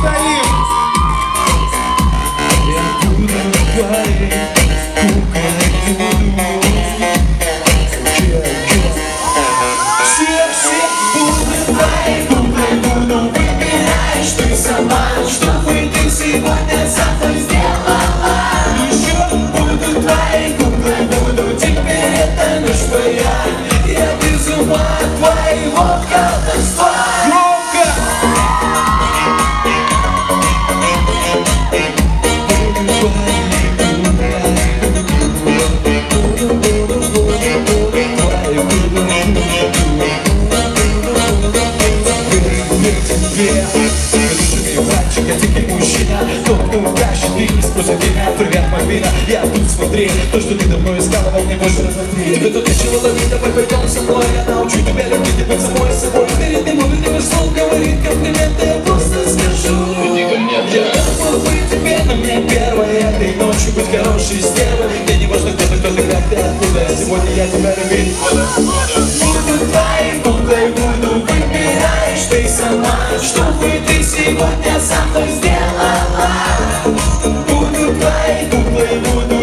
стоим. Я буду твоей куклой, буду. Все будут твоей куклой, буду. Выбираешь ты сама, чтобы ты сегодня завтра сделала. Еще буду твоей куклой, буду. Теперь это ночь твоя. Я без ума от твоего колдовства. Я дикий мужчина, тот, кто утащит меня, спросит меня, привет, Мальвина. Я тут смотри, то, что ты давно искала, во мне больше разотри. Тебе тут нечего ловить, давай пойдем со мной. Я научу тебя любить и быть самой собой. Перед ним увидишь слов, говорит комплименты, я просто скажу. Я готов быть тебе, но мне первой этой ночью быть хорошей стервой. Мне не важно, кто ты, как ты, откуда. Сегодня я тебя любить буду твоей куклой, буду. Выбираешь ты сама, чтобы ты сегодня со мной сделала. Буду твоей куклой, буду.